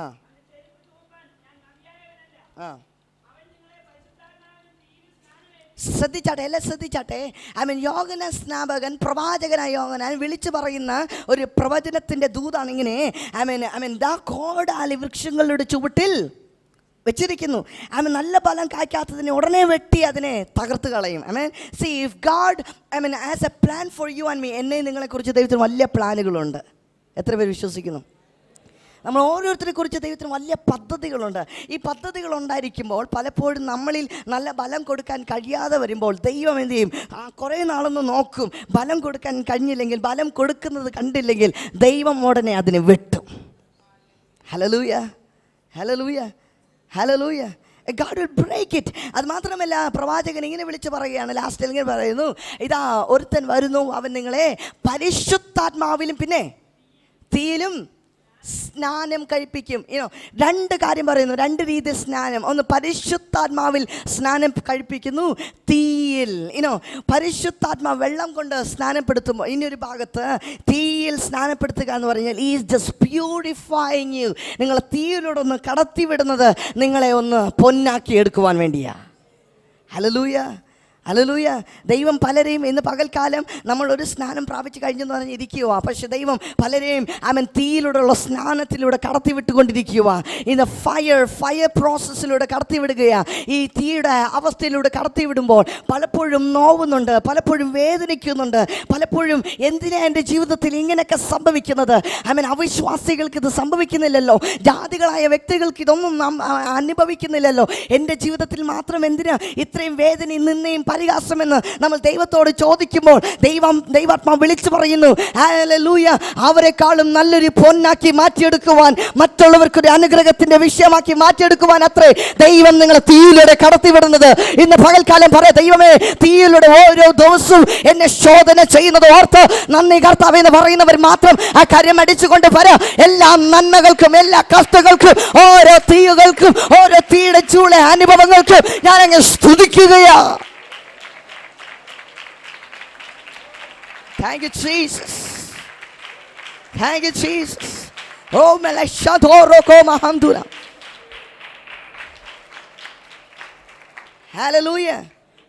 [SPEAKER 1] ആ ആ ശ്രദ്ധിച്ചാട്ടെ, എല്ലാം ശ്രദ്ധിച്ചാട്ടെ. യോഹന്നാൻ സ്നാപകൻ, പ്രവാചകനായ യോഹന്നാൻ വിളിച്ചു പറയുന്ന ഒരു പ്രവചനത്തിൻ്റെ ദൂതാണ് ഇങ്ങനെ. ദാ കോടാലി വൃക്ഷങ്ങളുടെ ചുവട്ടിൽ വെച്ചിരിക്കുന്നു. നല്ല ഫലം കായ്ക്കാത്തതിനെ ഉടനെ വെട്ടി അതിനെ തകർത്ത് കളയും. See if God has a plan for you and me, എന്നെ നിങ്ങളെക്കുറിച്ച് ദൈവത്തിന് വലിയ പ്ലാനുകളുണ്ട്. എത്ര പേര് വിശ്വസിക്കുന്നു? നമ്മൾ ഓരോരുത്തരെ കുറിച്ച് ദൈവത്തിന് വലിയ പദ്ധതികളുണ്ട്. ഈ പദ്ധതികൾ ഉണ്ടായിരിക്കുമ്പോൾ പലപ്പോഴും നമ്മളിൽ നല്ല ബലം കൊടുക്കാൻ കഴിയാതെ വരുമ്പോൾ ദൈവം എന്ത് ചെയ്യും? കുറേ നാളൊന്ന് നോക്കും. ബലം കൊടുക്കാൻ കഴിഞ്ഞില്ലെങ്കിൽ, ബലം കൊടുക്കുന്നത് കണ്ടില്ലെങ്കിൽ ദൈവം ഉടനെ അതിനെ വെട്ടും. Hallelujah, hallelujah, hallelujah. God will break it. അത് മാത്രമല്ല, പ്രവാചകൻ ഇങ്ങനെ വിളിച്ച് പറയുകയാണ്, ലാസ്റ്റിൽ ഇങ്ങനെ പറയുന്നു, ഇതാ ഒരുത്തൻ വരുന്നു, അവൻ നിങ്ങളെ പരിശുദ്ധാത്മാവിലും പിന്നെ തീയിലും സ്നാനം കഴിപ്പിക്കും. രണ്ട് കാര്യം പറയുന്നു, രണ്ട് രീതി സ്നാനം. ഒന്ന് പരിശുദ്ധാത്മാവിൽ സ്നാനം കഴിപ്പിക്കുന്നു, തീയിൽ. പരിശുദ്ധാത്മാവ് വെള്ളം കൊണ്ട് സ്നാനപ്പെടുത്തുമ്പോൾ ഇനിയൊരു ഭാഗത്ത് തീയിൽ സ്നാനപ്പെടുത്തുക എന്ന് പറഞ്ഞാൽ ഈസ് ജസ്റ്റ് പ്യൂരിഫൈങ് യു. നിങ്ങളെ തീയിലൂടെ ഒന്ന് കടത്തിവിടുന്നത് നിങ്ങളെ ഒന്ന് പൊന്നാക്കി എടുക്കുവാൻ വേണ്ടിയാ. Hallelujah, hallelujah. ദൈവം പലരെയും ഇന്ന് പകൽക്കാലം നമ്മൾ ഒരു സ്നാനം പ്രാപിച്ച് കഴിഞ്ഞെന്ന് പറഞ്ഞ് ഇരിക്കുക. പക്ഷെ ദൈവം പലരെയും തീയിലൂടെയുള്ള സ്നാനത്തിലൂടെ കടത്തി വിട്ടുകൊണ്ടിരിക്കുക. ഇന്ന് ഫയർ പ്രോസസ്സിലൂടെ കടത്തിവിടുകയാണ്. ഈ തീയുടെ അവസ്ഥയിലൂടെ കടത്തിവിടുമ്പോൾ പലപ്പോഴും നോവുന്നുണ്ട്, പലപ്പോഴും വേദനിക്കുന്നുണ്ട്, പലപ്പോഴും എന്തിനാ എൻ്റെ ജീവിതത്തിൽ ഇങ്ങനെയൊക്കെ സംഭവിക്കുന്നത്? അവിശ്വാസികൾക്ക് ഇത് സംഭവിക്കുന്നില്ലല്ലോ, ജാതികളായ വ്യക്തികൾക്ക് ഇതൊന്നും അനുഭവിക്കുന്നില്ലല്ലോ, എൻ്റെ ജീവിതത്തിൽ മാത്രം എന്തിനാ ഇത്രയും വേദനയും നിന്നയും പരിഹാസമെന്ന് നമ്മൾ ദൈവത്തോട് ചോദിക്കുമ്പോൾ ദൈവാത്മാവ് വിളിച്ചു പറയുന്നു, ഹല്ലേലൂയ, അവരെക്കാളും നല്ലൊരു പൊന്നാക്കി മാറ്റിയെടുക്കുവാൻ, മറ്റുള്ളവർക്കൊരു അനുഗ്രഹത്തിന്റെ വിഷയമാക്കി മാറ്റിയെടുക്കുവാൻ അത്രേ ദൈവം നിങ്ങളെ തീയിലൂടെ കടത്തിവിടുന്നത്. ഇന്ന് പകൽക്കാലം പറയാം, ദൈവമേ, തീയിലൂടെ ഓരോ ദിവസവും എന്നെ ശോധന ചെയ്യുന്നത് ഓർത്ത് നന്ദി കർത്താവേ എന്ന് പറയുന്നവർ മാത്രം ആ കാര്യം അടിച്ചുകൊണ്ട് പറയാം. എല്ലാ നന്മകൾക്കും, എല്ലാ കഷ്ടങ്ങൾക്കും, ഓരോ തീയുകൾക്കും, ഓരോ തീയുടെ ചൂള അനുഭവങ്ങൾക്കും ഞാൻ അങ്ങ് സ്തുതിക്കുകയാ. Thank you, Jesus. Thank you, Jesus. Oh, melashadoroko mahandura. Hallelujah.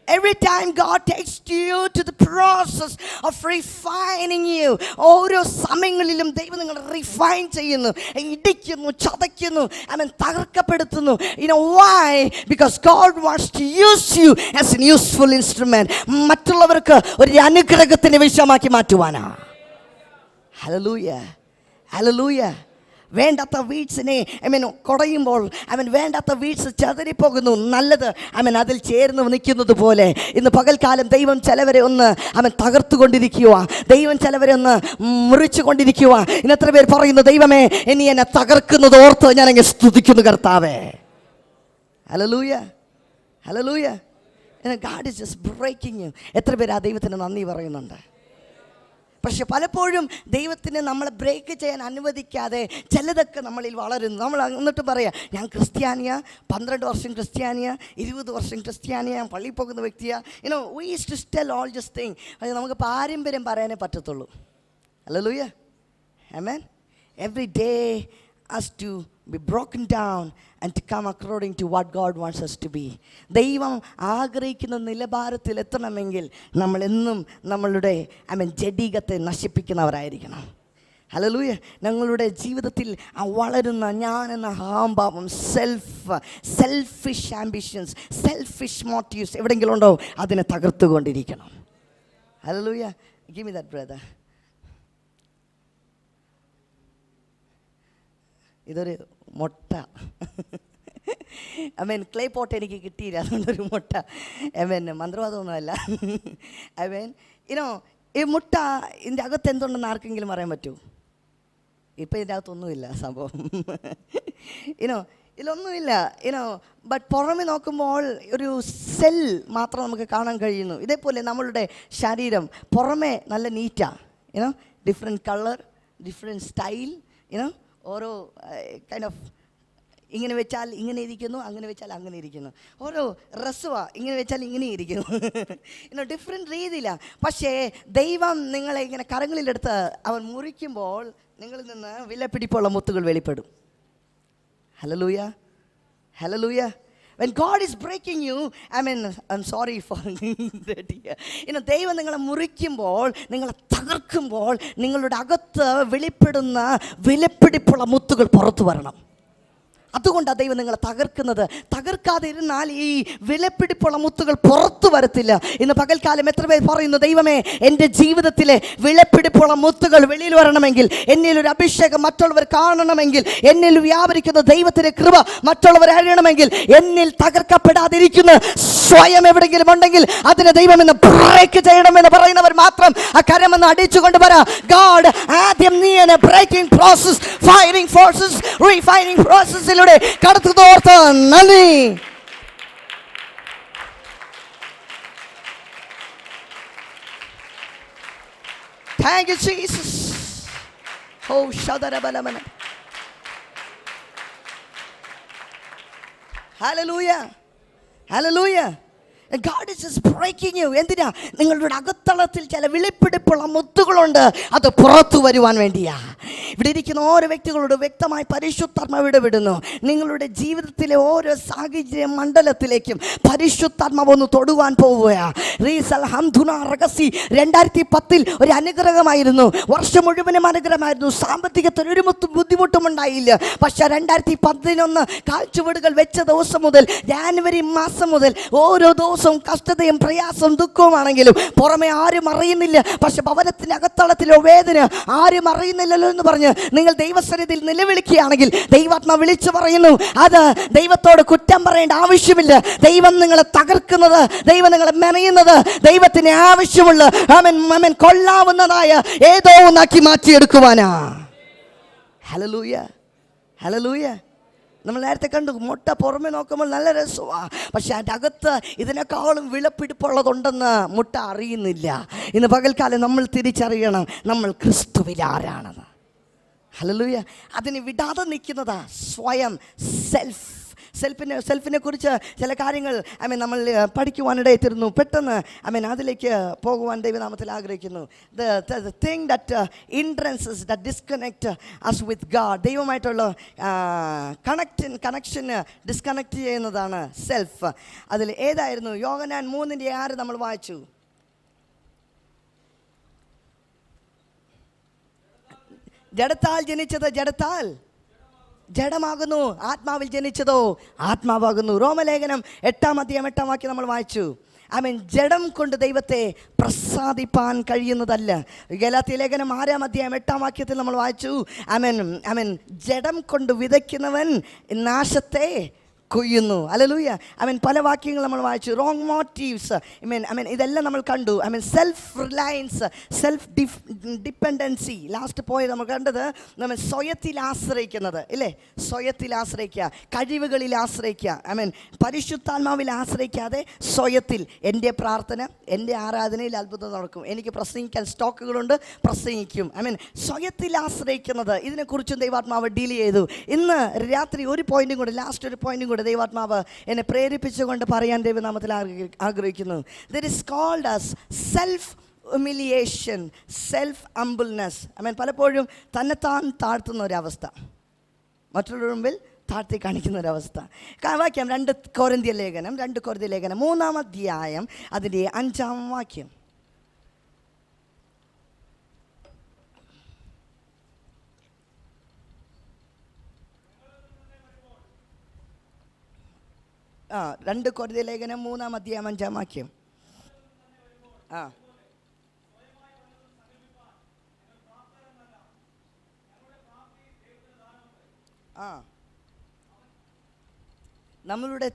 [SPEAKER 1] Every time God takes you to the process of refining you, ഓരോ സമയങ്ങളിലും ദൈവം നിങ്ങളെ റിഫൈൻ ചെയ്യുന്നു, ഇടിക്കുന്നു, ചതയ്ക്കുന്നു, തകർക്കപ്പെടുത്തുന്നു. Why? Because God wants to use you as a useful instrument. മറ്റുള്ളവർക്ക് ഒരു അനുഗ്രഹത്തിന് വിഷയമാക്കി മാറ്റുവാനാ. Hallelujah, hallelujah. വേണ്ടാത്ത വീഡ്സിനെ കുടയുമ്പോൾ വേണ്ടാത്ത വീഡ്സ് ചെതറിപ്പോകുന്നു. നല്ലത് അതിൽ ചേർന്ന് നിൽക്കുന്നത് പോലെ ഇന്ന് പകൽക്കാലം ദൈവം ചിലവരെ ഒന്ന് തകർത്തുകൊണ്ടിരിക്കുക, ദൈവം ചിലവരെ ഒന്ന് മുറിച്ചു കൊണ്ടിരിക്കുക. ഇന്നത്ര പേർ പറയുന്നു, ദൈവമേ, ഇനി എന്നെ തകർക്കുന്നത് ഓർത്ത് ഞാൻ അങ്ങ് സ്തുതിക്കുന്നു കർത്താവേ. Hallelujah, hallelujah. God is just breaking you. എത്ര പേര് ആ ദൈവത്തിന് നന്ദി പറയുന്നുണ്ട്? പക്ഷെ പലപ്പോഴും ദൈവത്തിന് നമ്മളെ ബ്രേക്ക് ചെയ്യാൻ അനുവദിക്കാതെ ചിലതൊക്കെ നമ്മളിൽ വളരുന്നു. നമ്മൾ എന്നിട്ട് പറയാം, ഞാൻ ക്രിസ്ത്യാനിയ, 12 വർഷം ക്രിസ്ത്യാനിയ, 20 വർഷം ക്രിസ്ത്യാനിയ, ഞാൻ പള്ളിയിൽ പോകുന്ന വ്യക്തിയാ. we used to tell all just thing. അത് നമുക്ക് പാരമ്പര്യം പറയാനേ പറ്റത്തുള്ളൂ. Hallelujah, amen. Every day has to be broken down and to come according to what God wants us to be. ദൈവം ആഗ്രഹിക്കുന്ന നിലവാരത്തിൽ എത്തണമെങ്കിൽ നമ്മൾ എന്നും നമ്മളുടെ ജഡികത്തെ നശിപ്പിക്കുന്നവരായിരിക്കണം. ഹല്ലേലൂയ. ഞങ്ങളുടെ ജീവിതത്തിൽ വളരുന്ന ഞാൻ എന്ന അഹംഭാവം, സെൽഫിഷ് ആംബിഷൻസ്, സെൽഫിഷ് മോട്ടീവ്സ് എവിടെയെങ്കിലും ഉണ്ടോ, അതിനെ തകർത്തുകൊണ്ടിരിക്കണം. Hallelujah. Give me that brother. ഇതൊരു മുട്ട. ക്ലേ പോട്ട് എനിക്ക് കിട്ടിയില്ല, അതുകൊണ്ടൊരു മുട്ട. മന്ത്രവാദമൊന്നുമല്ല. ഈ മുട്ട ഇതിൻ്റെ അകത്ത് എന്തുണ്ടെന്ന് ആർക്കെങ്കിലും അറിയാൻ പറ്റുമോ? ഇപ്പം ഇതിൻ്റെ അകത്തൊന്നുമില്ല സംഭവം. ഇതിലൊന്നുമില്ല. ബട്ട് പുറമെ നോക്കുമ്പോൾ ഒരു സെൽ മാത്രം നമുക്ക് കാണാൻ കഴിയുന്നു. ഇതേപോലെ നമ്മളുടെ ശരീരം പുറമെ നല്ല നീറ്റാണ്, you know, different colour, different style, you know, ഓരോ കൈൻഡ് ഓഫ്, ഇങ്ങനെ വെച്ചാൽ ഇങ്ങനെ ഇരിക്കുന്നു, അങ്ങനെ വെച്ചാൽ അങ്ങനെ ഇരിക്കുന്നു. ഓരോ റസ്സുവാണ്, ഇങ്ങനെ വെച്ചാൽ ഇങ്ങനെ ഇരിക്കുന്നു. ഇന്നോ ഡിഫറെൻറ്റ് രീതിയിലാണ്. പക്ഷേ ദൈവം നിങ്ങളെ ഇങ്ങനെ കരങ്ങളിലെടുത്ത് അവൻ മുറിക്കുമ്പോൾ നിങ്ങളിൽ നിന്ന് വിലപിടിപ്പുള്ള മുത്തുകൾ വെളിപ്പെടും. Hallelujah, hallelujah. When God is breaking you, I'm sorry for that here. ദൈവം നിങ്ങളെ മുറിക്കുമ്പോൾ, നിങ്ങളെ തകർക്കുമ്പോൾ, നിങ്ങളുടെ അകത്ത് വെളിപ്പെടുന്ന വിലപിടിപ്പുള്ള മുത്തുകൾ പുറത്തു വരണം. അതുകൊണ്ടാണ് ദൈവം നിങ്ങളെ തകർക്കുന്നത്. തകർക്കാതെ ഇരുന്നാൽ ഈ വിലപിടിപ്പുള്ള മുത്തുകൾ പുറത്തു വരത്തില്ല. ഇന്ന് പകൽക്കാലം എത്ര പേർ പറയുന്നു, ദൈവമേ, എൻ്റെ ജീവിതത്തിലെ വിലപിടിപ്പുള്ള മുത്തുകൾ വെളിയിൽ വരണമെങ്കിൽ, എന്നിലൊരു അഭിഷേകം മറ്റുള്ളവർ കാണണമെങ്കിൽ, എന്നിൽ വ്യാപരിക്കുന്ന ദൈവത്തിൻ്റെ കൃപ മറ്റുള്ളവർ അറിയണമെങ്കിൽ, എന്നിൽ തകർക്കപ്പെടാതിരിക്കുന്ന സ്വയം എവിടെയെങ്കിലും ഉണ്ടെങ്കിൽ അതിനെ ദൈവം ഇന്ന് ബ്രേക്ക് ചെയ്യണമെന്ന് പറയുന്നവർ മാത്രം ആ കരമെന്ന് അടിച്ചുകൊണ്ട് വരാം. ഗാഡ് ആദ്യം നീ എന്നെ ബ്രേക്കിംഗ് പ്രോസസ്, ഫയറിംഗ് ഫോഴ്സസ്, റീഫൈനിങ് പ്രോസസ്സിലൂടെ കടത്തു തോർത്ത് നന്ദി. Thank you, Jesus. Oh, shadarabalamana. Hallelujah. Hallelujah. God is just breaking you. എന്തിനാ? നിങ്ങളുടെ അകത്തളത്തിൽ ചില വിളിപ്പിടിപ്പുള്ള മുത്തുകളുണ്ട്, അത് പുറത്തു വരുവാൻ വേണ്ടിയാ. ഇവിടെ ഇരിക്കുന്ന ഓരോ വ്യക്തികളോട് വ്യക്തമായി പരിശുദ്ധാത്മാവ് ഇടപെടുന്നു. നിങ്ങളുടെ ജീവിതത്തിലെ ഓരോ സാഹചര്യ മണ്ഡലത്തിലേക്കും പരിശുദ്ധാത്മാവ് ഒന്ന് തൊടുവാൻ പോവുകയാണ്. 2010 ഒരു അനുഗ്രഹമായിരുന്നു, വർഷം മുഴുവനും അനുഗ്രഹമായിരുന്നു, സാമ്പത്തികത്തിന് ഒരു ബുദ്ധിമുട്ടും ഉണ്ടായില്ല. പക്ഷെ 2011 കാൽച്ചുവടുകൾ വെച്ച ദിവസം മുതൽ, ജാനുവരി മാസം മുതൽ ഓരോ ദിവസവും കഷ്ടതയും പ്രയാസവും ദുഃഖവുമാണെങ്കിലും പുറമെ ആരും അറിയുന്നില്ല. പക്ഷെ ഭവനത്തിൻ്റെ അകത്തളത്തിലോ വേദന ആരും അറിയുന്നില്ലല്ലോ എന്ന് പറഞ്ഞ് നിങ്ങൾ ദൈവസന്നിധിയിൽ നിലവിളിക്കുകയാണെങ്കിൽ ദൈവാത്മാവ് വിളിച്ചു പറയുന്നു, അത് ദൈവത്തോട് കുറ്റം പറയേണ്ട ആവശ്യമില്ല. ദൈവം നിങ്ങളെ തകർക്കുന്നത്, ദൈവം നിങ്ങളെ മെനയുന്നത് ദൈവത്തിന് ആവശ്യമുള്ള കൊള്ളാവുന്നതായ ഏതോ ഒന്നാക്കി മാറ്റിയെടുക്കുവാനാ. Hallelujah, hallelujah. നമ്മൾ നേരത്തെ കണ്ടു, മുട്ട പുറമെ നോക്കുമ്പോൾ നല്ല രസമാണ്, പക്ഷെ അതിൻ്റെ അകത്ത് ഇതിനേക്കാളും വിലപിടിപ്പുള്ളതുണ്ടെന്ന് മുട്ട അറിയുന്നില്ല. ഇന്ന് പകൽക്കാലം നമ്മൾ തിരിച്ചറിയണം നമ്മൾ ക്രിസ്തുവിൽ ആരാണെന്ന്. ഹല്ലേലൂയ. അതിന് വിടാതെ നിൽക്കുന്നതാ സ്വയം സെൽഫിനെ കുറിച്ച് ചില കാര്യങ്ങൾ നമ്മൾ പഠിക്കുവാനിടയെത്തിരുന്നു. പെട്ടെന്ന് അതിലേക്ക് പോകുവാൻ ദൈവനാമത്തിൽ ആഗ്രഹിക്കുന്നു. The thing that hindrances, that disconnect us with God, ദൈവമായിട്ടുള്ള കണക്ഷൻ ഡിസ്കണക്ട് ചെയ്യുന്നതാണ് സെൽഫ്. അതിൽ ഏതായിരുന്നു? യോഹന്നാൻ 3:6 നമ്മൾ വായിച്ചു. ജഡത്താൽ ജനിച്ചത് ജഡത്താൽ ജഡമാകുന്നു, ആത്മാവിൽ ജനിച്ചതോ ആത്മാവാകുന്നു. റോമലേഖനം 8:8 നമ്മൾ വായിച്ചു. ജഡം കൊണ്ട് ദൈവത്തെ പ്രസാദിപ്പാൻ കഴിയുന്നതല്ല. ഗലാത്യ ലേഖനം 6:8 നമ്മൾ വായിച്ചു. ജഡം കൊണ്ട് വിതയ്ക്കുന്നവൻ നാശത്തെ കൊയ്യുന്നു. ഹല്ലേലൂയ. പല വാക്യങ്ങൾ നമ്മൾ വായിച്ചു. റോങ് മോട്ടീവ്സ്, ഇതെല്ലാം നമ്മൾ കണ്ടു. Self Reliance, self dependency. Last പോയത് നമ്മൾ കണ്ടത് സ്വയത്തിൽ ആശ്രയിക്കുന്നത്, ഇല്ലേ? സ്വയത്തിൽ ആശ്രയിക്കുക, കഴിവുകളിൽ ആശ്രയിക്കുക, പരിശുദ്ധാത്മാവിൽ ആശ്രയിക്കാതെ സ്വയത്തിൽ. എൻ്റെ പ്രാർത്ഥന, എൻ്റെ ആരാധനയിൽ അത്ഭുതം നടക്കും, എനിക്ക് പ്രസംഗിക്കാൻ സ്റ്റോക്കുകളുണ്ട്, പ്രസംഗിക്കും. സ്വയത്തിൽ ആശ്രയിക്കുന്നത്, ഇതിനെക്കുറിച്ചും ദൈവാത്മാവ് ഡീൽ ചെയ്തു. ഇന്ന് രാത്രി ഒരു പോയിന്റും കൂടെ, ലാസ്റ്റ് ഒരു പോയിന്റും കൂടെ ദൈവാത്മാവ് എന്നെ പ്രേരിപ്പിച്ചുകൊണ്ട് പറയാൻ ദൈവനാമത്തിൽ ആഗ്രഹിക്കുന്നു. That is called as self humiliation, self humbleness. പലപ്പോഴും തന്നെത്താൻ താഴ്ത്തുന്ന ഒരവസ്ഥ, മറ്റുള്ളവരുടെ മുമ്പിൽ താഴ്ത്തി കാണിക്കുന്ന ഒരവസ്ഥ. വാക്യം 2 കൊരിന്ത്യർ ലേഖനം 3 അധ്യായം അതിൻ്റെ 5 വാക്യം. ആ 2 കൊരിന്ത്യർ ലേഖനം 3 അധ്യായം 5 വാക്യം. നമ്മളുടെ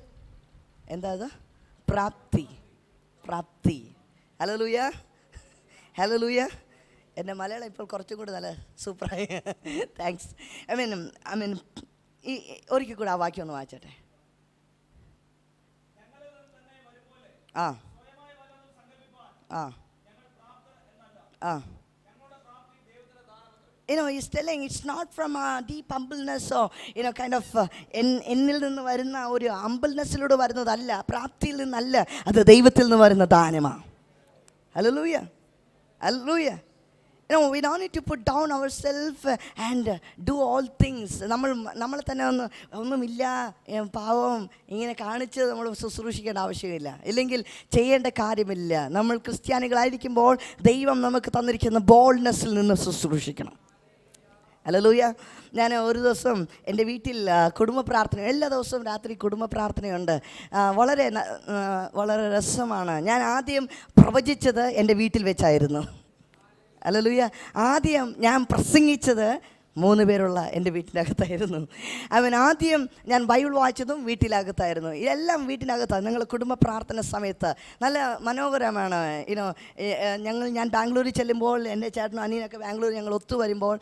[SPEAKER 1] എന്താ പ്രാപ്തി. Hallelujah, hallelujah. എൻ്റെ മലയാളം ഇപ്പോൾ കുറച്ചും കൂടി നല്ല സൂപ്പറായി. താങ്ക്സ്. ഒരിക്കൽ കൂടെ ആ വാക്യം ഒന്ന് വായിച്ചോട്ടെ. ആ ആ ആ he's telling it's not from a deep humbleness or kind of എന്നിൽ നിന്ന് വരുന്ന ഒരു ഹംബിൾനെസ്സിലൂടെ വരുന്നതല്ല, പ്രാപ്തിയിൽ നിന്നല്ല, അത് ദൈവത്തിൽ നിന്ന് വരുന്ന ദാനമാണ്. Hallelujah. Hallelujah. We don't need to put down ourselves and do all things. നമ്മളെ തന്നെ ഒന്നുമില്ല, പാവം ഇങ്ങനെ കാണിച്ച് നമ്മൾ ശുശ്രൂഷിക്കേണ്ട ആവശ്യമില്ല, ഇല്ലെങ്കിൽ ചെയ്യേണ്ട കാര്യമില്ല. നമ്മൾ ക്രിസ്ത്യാനികളായിരിക്കുമ്പോൾ ദൈവം നമുക്ക് തന്നിരിക്കുന്ന ബോൾഡ്നെസ്സിൽ നിന്ന് ശുശ്രൂഷിക്കണം. ഹല്ലേലൂയ. ഞാൻ ഒരു ദിവസം എൻ്റെ വീട്ടിൽ കുടുംബ പ്രാർത്ഥന, എല്ലാ ദിവസവും രാത്രി കുടുംബ പ്രാർത്ഥനയുണ്ട്. വളരെ വളരെ രസമാണ്. ഞാൻ ആദ്യം പ്രവചിച്ചത് എൻ്റെ വീട്ടിൽ വെച്ചായിരുന്നു. ഹല്ലേലൂയ. ആദ്യം ഞാൻ പ്രസംഗിച്ചത് 3 പേരുള്ള എൻ്റെ വീട്ടിനകത്തായിരുന്നു. ആദ്യം ഞാൻ ബൈബിൾ വായിച്ചതും വീട്ടിനകത്തായിരുന്നു. ഇതെല്ലാം വീട്ടിനകത്താണ്. ഞങ്ങൾ കുടുംബ പ്രാർത്ഥന സമയത്ത് നല്ല മനോഹരമാണ്. ഞാൻ ബാംഗ്ലൂരിൽ ചെല്ലുമ്പോൾ, എൻ്റെ ചേട്ടനും അനിയനൊക്കെ ബാംഗ്ലൂർ ഞങ്ങൾ ഒത്തു വരുമ്പോൾ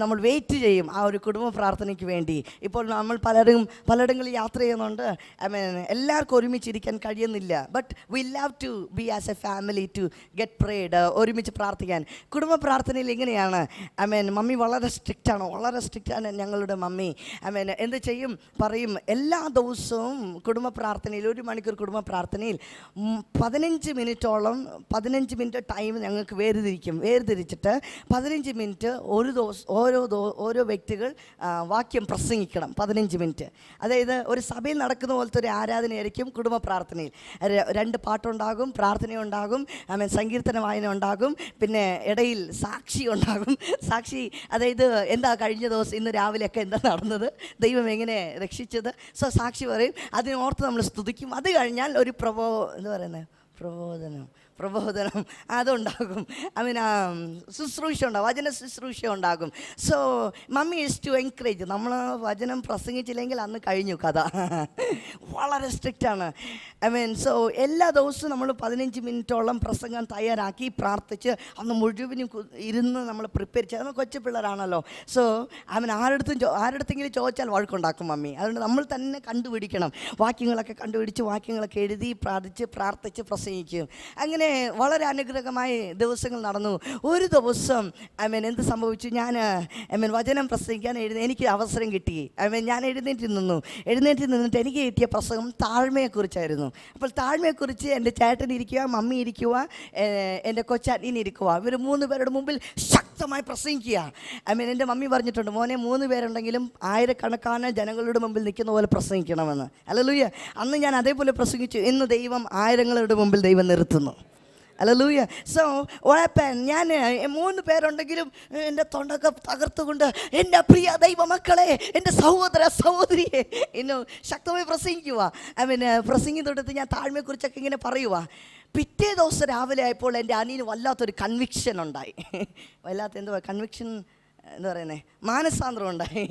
[SPEAKER 1] നമ്മൾ വെയിറ്റ് ചെയ്യും ആ ഒരു കുടുംബ പ്രാർത്ഥനയ്ക്ക് വേണ്ടി. ഇപ്പോൾ നമ്മൾ പലയിടങ്ങളിൽ യാത്ര ചെയ്യുന്നുണ്ട്. എല്ലാവർക്കും ഒരുമിച്ചിരിക്കാൻ കഴിയുന്നില്ല. But we love to be as a family to get prayed, ഒരുമിച്ച് പ്രാർത്ഥിക്കാൻ. കുടുംബ പ്രാർത്ഥനയിൽ ഇങ്ങനെയാണ്. മമ്മി വളരെ വളരെ സ്ട്രിക്റ്റാണ് ഞങ്ങളുടെ മമ്മി. എന്ത് ചെയ്യും പറയും, എല്ലാ ദിവസവും കുടുംബ പ്രാർത്ഥനയിൽ 1 മണിക്കൂർ കുടുംബ പ്രാർത്ഥനയിൽ 15 മിനിറ്റോളം 15 മിനിറ്റ് ടൈം ഞങ്ങൾക്ക് വേർതിരിച്ചിട്ട് 15 മിനിറ്റ് ഒരു ദിവസം ഓരോ വ്യക്തികൾ വാക്യം പ്രസംഗിക്കണം. 15 മിനിറ്റ്. അതായത് ഒരു സഭയിൽ നടക്കുന്ന പോലത്തെ ഒരു ആരാധനയായിരിക്കും കുടുംബ പ്രാർത്ഥനയിൽ. 2 പാട്ടുണ്ടാകും, പ്രാർത്ഥനയുണ്ടാകും, സങ്കീർത്തന വായന ഉണ്ടാകും, പിന്നെ ഇടയിൽ സാക്ഷി ഉണ്ടാകും. സാക്ഷി അതായത് എന്താ കഴിഞ്ഞ ദിവസം ഇന്ന് രാവിലെയൊക്കെ എന്താ നടന്നത്, ദൈവം എങ്ങനെ രക്ഷിച്ചത്, സാക്ഷി പറയും. അതിനോർത്ത് നമ്മൾ സ്തുതിക്കും. അത് കഴിഞ്ഞാൽ ഒരു പ്രബോധനം അതുണ്ടാകും. ശുശ്രൂഷ ഉണ്ടാകും, വചന ശുശ്രൂഷ ഉണ്ടാകും. So mummy is to encourage. നമ്മൾ വചനം പ്രസംഗിച്ചില്ലെങ്കിൽ അന്ന് കഴിഞ്ഞു കഥ. വളരെ സ്ട്രിക്റ്റാണ്. സോ എല്ലാ ദിവസവും നമ്മൾ 15 മിനിറ്റോളം പ്രസംഗം തയ്യാറാക്കി പ്രാർത്ഥിച്ച് അന്ന് മുഴുവനും ഇരുന്ന് നമ്മൾ പ്രിപ്പയർ ചെയ്ത്. നമ്മൾ കൊച്ചു പിള്ളേരാണല്ലോ. സോ ആരുടെടുത്തെങ്കിലും ചോദിച്ചാൽ വഴക്കുണ്ടാക്കും മമ്മി. അതുകൊണ്ട് നമ്മൾ തന്നെ കണ്ടുപിടിക്കണം. വാക്യങ്ങളൊക്കെ കണ്ടുപിടിച്ച് വാക്യങ്ങളൊക്കെ എഴുതി പ്രാർത്ഥിച്ച് പ്രസംഗിക്കും. അങ്ങനെ വളരെ അനുഗ്രഹമായ ദിവസങ്ങൾ നടന്നു. ഒരു ദിവസം എന്ത് സംഭവിച്ചു, ഞാൻ വചനം പ്രസംഗിക്കാൻ എനിക്ക് അവസരം കിട്ടി. ഞാൻ എഴുന്നേറ്റ് നിന്നിട്ട് എനിക്ക് കിട്ടിയ പ്രസംഗം താഴ്മയെക്കുറിച്ചായിരുന്നു. അപ്പോൾ താഴ്മയെക്കുറിച്ച് എൻ്റെ ചേട്ടൻ ഇരിക്കുക, മമ്മി ഇരിക്കുക, എൻ്റെ കൊച്ചാട്ടീൻ ഇരിക്കുക. ഇവർ 3 പേരുടെ മുമ്പിൽ ശക്തമായി പ്രസംഗിക്കുക. എൻ്റെ മമ്മി പറഞ്ഞിട്ടുണ്ട്, മോനെ 3 പേരുണ്ടെങ്കിലും ആയിരക്കണക്കാണ് ജനങ്ങളുടെ മുമ്പിൽ നിൽക്കുന്ന പോലെ പ്രസംഗിക്കണമെന്ന്. ഹല്ലേലൂയ. അന്ന് ഞാൻ അതേപോലെ പ്രസംഗിച്ചു. ഇന്ന് ദൈവം ആയിരങ്ങളുടെ മുമ്പിൽ ദൈവം നിർത്തുന്നു. ഹല്ലേലൂയ. സോ ഞാൻ 3 പേരുണ്ടെങ്കിലും എൻ്റെ തൊണ്ടൊക്കെ തകർത്തുകൊണ്ട് എൻ്റെ പ്രിയ ദൈവമക്കളെ, എൻ്റെ സഹോദരിയെ ശക്തമായി പ്രസംഗിക്കുക. പ്രസംഗം തൊട്ടത്ത് ഞാൻ താഴ്മയെക്കുറിച്ചൊക്കെ ഇങ്ങനെ പറയുക. പിറ്റേ ദിവസം രാവിലെ ആയപ്പോൾ എൻ്റെ അനിയന് വല്ലാത്തൊരു കൺവിക്ഷൻ ഉണ്ടായി. കൺവിക്ഷൻ എന്താ പറയുന്നത്, മാനസാന്തരം ഉണ്ടായി.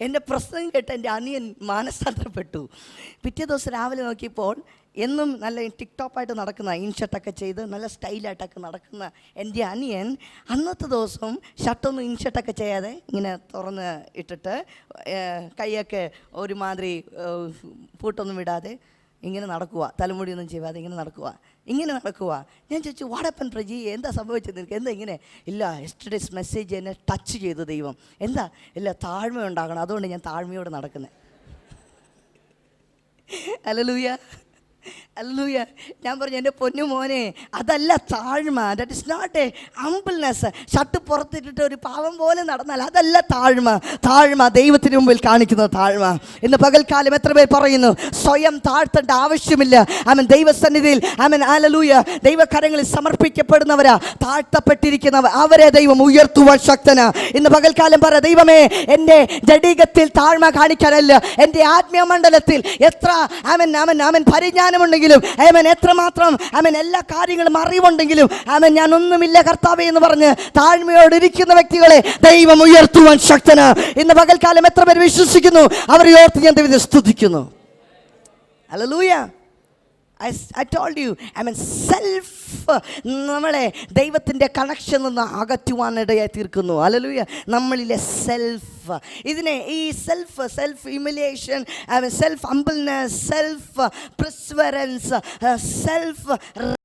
[SPEAKER 1] എൻ്റെ പ്രസംഗം കേട്ട് എൻ്റെ അനിയൻ മാനസാന്തരപ്പെട്ടു. പിറ്റേ ദിവസം രാവിലെ നോക്കിയപ്പോൾ എന്നും നല്ല ടിക്ടോപ്പായിട്ട് നടക്കുന്ന, ഇൻഷർട്ടൊക്കെ ചെയ്ത് നല്ല സ്റ്റൈലായിട്ടൊക്കെ നടക്കുന്ന എൻ്റെ അനിയൻ അന്നത്തെ ദിവസം ഷർട്ടൊന്നും ഇൻഷർട്ടൊക്കെ ചെയ്യാതെ ഇങ്ങനെ തുറന്ന് ഇട്ടിട്ട് കൈയൊക്കെ ഒരുമാതിരി പൂട്ടൊന്നും ഇടാതെ ഇങ്ങനെ നടക്കുക, തലമുടിയൊന്നും ചെയ്യാതെ ഇങ്ങനെ നടക്കുക. ഞാൻ ചോദിച്ചു, വാടപ്പൻ പ്രജി എന്താ സംഭവിച്ചത് നിനക്ക്, എന്താ ഇങ്ങനെ? ഇല്ല, യെസ്റ്റർഡേസ് മെസ്സേജ് എന്നെ ടച്ച് ചെയ്തു ദൈവം. എന്താ? ഇല്ല, താഴ്മ ഉണ്ടാകണം, അതുകൊണ്ട് ഞാൻ താഴ്മയോടെ നടക്കുന്നത്. ഹല്ലേലൂയ. ഹല്ലേലൂയ. ഞാൻ പറഞ്ഞു, എൻ്റെ പൊന്നു മോനെ, അതല്ല താഴ്മ. That is not a humbleness. Shirt പുറത്തിട്ടിട്ട് ഒരു പാവം പോലെ നടന്നാൽ അതല്ല താഴ്മ ദൈവത്തിന് മുമ്പിൽ കാണിക്കുന്ന താഴ്മ. ഇന്ന് പകൽക്കാലം എത്ര പേർ പറയുന്നു സ്വയം താഴ്ത്തേണ്ട ആവശ്യമില്ല? ദൈവസന്നിധിയിൽ ഹല്ലേലൂയ ദൈവകരങ്ങളിൽ സമർപ്പിക്കപ്പെടുന്നവരാ, താഴ്ത്തപ്പെട്ടിരിക്കുന്നവർ, അവരെ ദൈവം ഉയർത്തുവാൻ ശക്തനാ. ഇന്ന് പകൽക്കാലം പറ, ദൈവമേ, എൻ്റെ ജഡികത്തിൽ താഴ്മ കാണിക്കാനല്ല, എൻ്റെ ആത്മീയ മണ്ഡലത്തിൽ എത്ര പരിജ്ഞാനമുണ്ടെങ്കിലും, എത്രമാത്രം എല്ലാ കാര്യങ്ങളും അറിവുണ്ടെങ്കിലും ഞാൻ ഒന്നുമില്ല കർത്താവേ എന്ന് പറഞ്ഞ് താഴ്മയോടിരിക്കുന്ന വ്യക്തികളെ ദൈവം ഉയർത്തുവാൻ ശക്തനാ. ഇന്ന് പകൽക്കാലം എത്ര പേർ വിശ്വസിക്കുന്നു? അവരെ ഓർത്ത് ഞാൻ ദൈവത്തെ സ്തുതിക്കുന്നു. Hallelujah. I told you, self നമ്മളെ ദൈവത്തിൻ്റെ കണക്ഷൻ നിന്ന് അകറ്റുവാനിടയായി തീർക്കുന്നു. ഹല്ലേലൂയ. നമ്മളിലെ സെൽഫ്, ഇതിനെ ഈ self humiliation, self humbleness, self perseverance, self